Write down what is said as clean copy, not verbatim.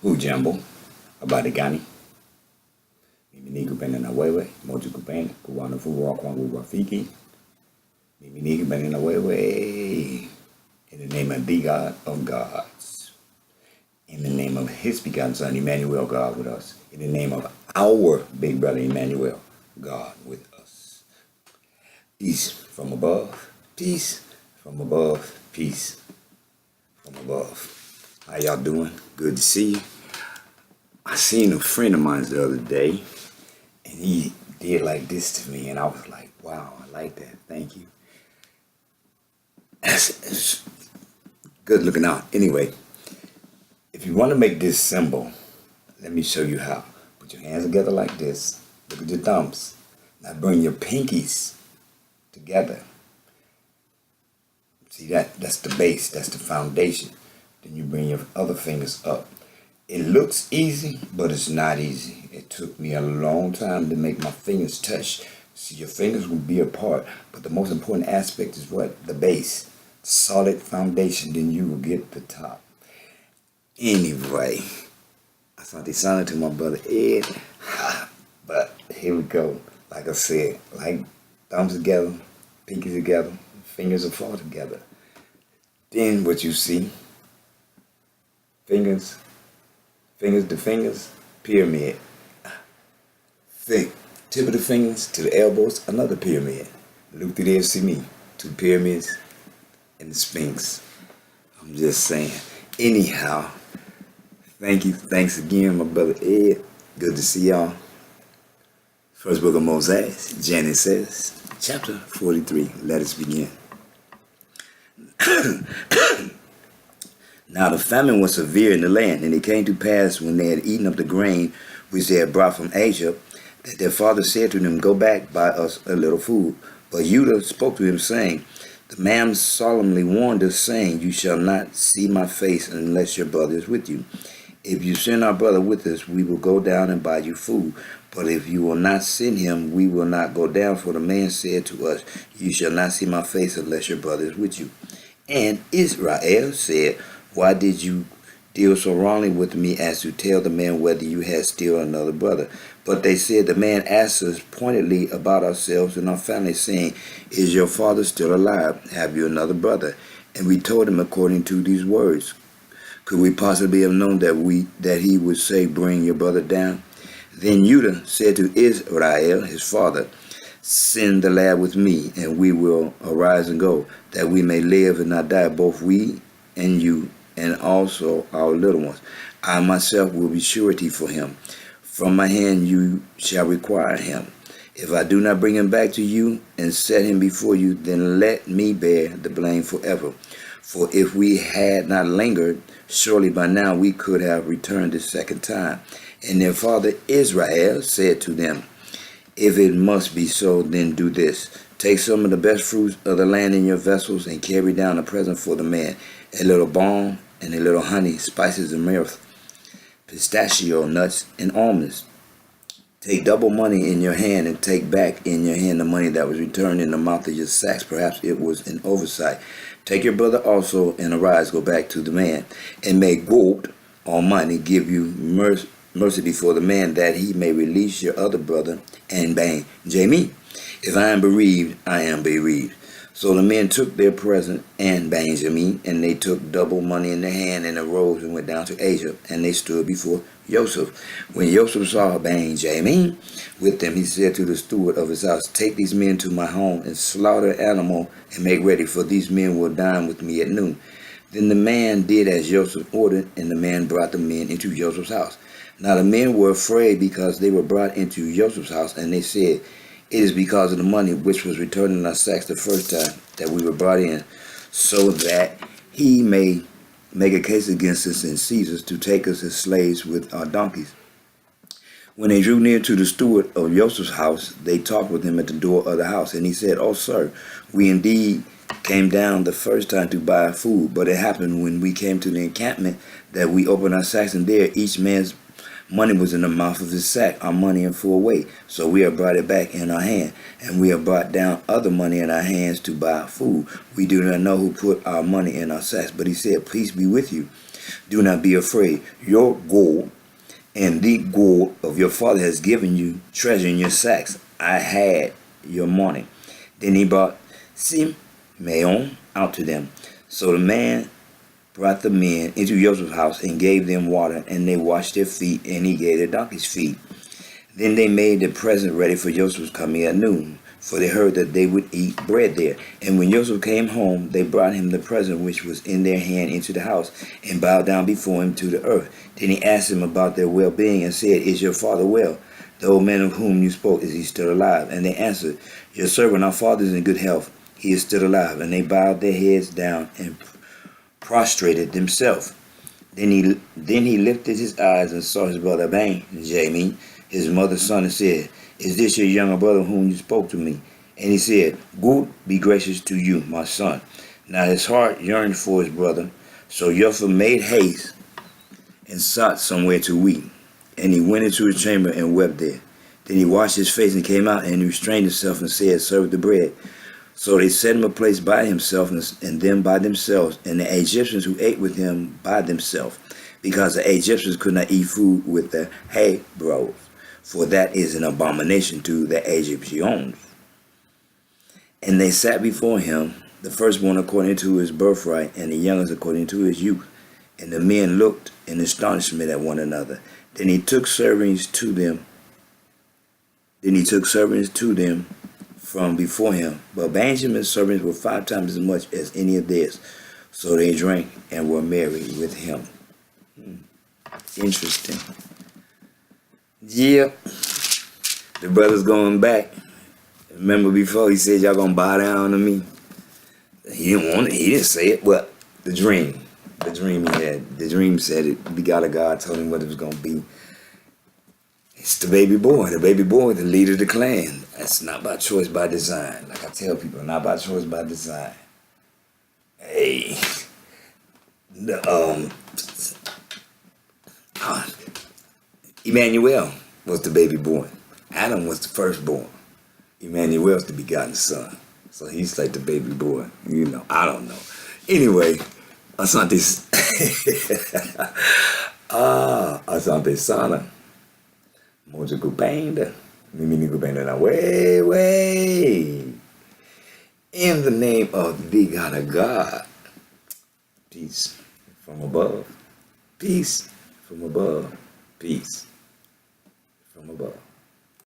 Hujambo, habari gani? Mimi nikupenda na wewe, moja kupenda, kuwana fuwa kwangu rafiki. Mimi nikupenda na wewe, in the name of the God of gods. In the name of his begotten son, Emmanuel, God with us. In the name of our big brother, Emmanuel, God with us. Peace from above, peace from above, peace from above. How y'all doing? Good to see you. I seen a friend of mine the other day, and he did like this to me, and I was like, wow, I like that. Thank you. It's good looking out. Anyway, if you want to make this symbol, let me show you how. Put your hands together like this. Look at your thumbs. Now bring your pinkies together. See that's the base, that's the foundation. Then you bring your other fingers up. It looks easy, but it's not easy. It took me a long time to make my fingers touch. See, your fingers will be apart, but the most important aspect is what? The base. Solid foundation, then you will get the top. Anyway, I thought they sounded to my brother Ed, but here we go. Like I said, like thumbs together, pinkies together, fingers will fall together. Then what you see, fingers to fingers, pyramid. Thick, tip of the fingers to the elbows, another pyramid. Look through there, see me, two pyramids and the Sphinx. I'm just saying. Anyhow, thank you, thanks again, my brother Ed. Good to see y'all. First book of Moses, Genesis, chapter 43. Let us begin. Now the famine was severe in the land, and it came to pass when they had eaten up the grain which they had brought from Asia, that their father said to them, Go back, buy us a little food. But Judah spoke to him, saying, The man solemnly warned us, saying, You shall not see my face unless your brother is with you. If you send our brother with us, we will go down and buy you food. But if you will not send him, we will not go down. For the man said to us, You shall not see my face unless your brother is with you. And Israel said, Why did you deal so wrongly with me as to tell the man whether you had still another brother? But they said, The man asked us pointedly about ourselves and our family, saying, Is your father still alive? Have you another brother? And we told him according to these words. Could we possibly have known that he would say, Bring your brother down? Then Judah said to Israel, his father, Send the lad with me, and we will arise and go, that we may live and not die, both we and you, and also our little ones. I myself will be surety for him. From my hand you shall require him. If I do not bring him back to you and set him before you, then let me bear the blame forever. For if we had not lingered, surely by now we could have returned the second time. And their father Israel said to them, If it must be so, then do this. Take some of the best fruits of the land in your vessels and carry down a present for the man, a little balm and a little honey, spices and myrrh, pistachio nuts and almonds. Take double money in your hand and take back in your hand the money that was returned in the mouth of your sacks. Perhaps it was an oversight. Take your brother also and arise, go back to the man, and may God Almighty give you mercy before the man, that he may release your other brother and bang Jamie. If I am bereaved, I am bereaved. So the men took their present and Benjamin, and they took double money in their hand, and arose and went down to Asia, and they stood before Joseph. When Joseph saw Benjamin with them, he said to the steward of his house, Take these men to my home and slaughter an animal and make ready, for these men will dine with me at noon. Then the man did as Joseph ordered, and the man brought the men into Joseph's house. Now the men were afraid because they were brought into Joseph's house, and they said, It is because of the money which was returned in our sacks the first time that we were brought in, so that he may make a case against us and seize us to take us as slaves with our donkeys. When they drew near to the steward of Joseph's house, they talked with him at the door of the house. And he said, Oh, sir, we indeed came down the first time to buy food, but it happened when we came to the encampment that we opened our sacks, and there each man's Money was in the mouth of his sack, our money in full weight. So we have brought it back in our hand, and we have brought down other money in our hands to buy food. We do not know who put our money in our sacks. But he said, peace be with you. Do not be afraid. Your gold and the gold of your father has given you treasure in your sacks. I had your money. Then he brought Simeon out to them. So the man brought the men into Joseph's house and gave them water, and they washed their feet, and he gave their donkeys feet. Then they made the present ready for Joseph's coming at noon, for they heard that they would eat bread there. And when Joseph came home, they brought him the present which was in their hand into the house, and bowed down before him to the earth. Then he asked them about their well-being, and said, Is your father well? The old man of whom you spoke, is he still alive? And they answered, Your servant, our father, is in good health. He is still alive. And they bowed their heads down and prostrated themselves. Then he lifted his eyes and saw his brother Benjamin, his mother's son, and said, Is this your younger brother whom you spoke to me? And he said, God be gracious to you, my son. Now his heart yearned for his brother. So Joseph made haste and sought somewhere to weep. And he went into his chamber and wept there. Then he washed his face and came out, and he restrained himself and said, Serve the bread. So they set him a place by himself, and them by themselves, and the Egyptians who ate with him by themselves, because the Egyptians could not eat food with the Hebrews, for that is an abomination to the Egyptians. And they sat before him, the firstborn according to his birthright, and the youngest according to his youth. And the men looked in astonishment at one another. Then he took servants to them. From before him. But Benjamin's servants were 5 times as much as any of theirs. So they drank and were merry with him. Interesting. Yep. The brother's going back. Remember before he said, y'all gonna bow down to me? He didn't want it. He didn't say it, but the dream. The dream he had. The dream said it. The God of God told him what it was gonna be. It's the baby boy. The baby boy, the leader of the clan. That's not by choice, by design. Like I tell people, not by choice, by design. Hey. Imanuel was the baby boy. Adam was the firstborn. Emmanuel's the begotten son. So he's like the baby boy. You know, I don't know. Anyway, Asante Asante Sana. Moja Kupenda. Mimi ni kupenda na way. In the name of the God of God. Peace from above. Peace from above. Peace from above.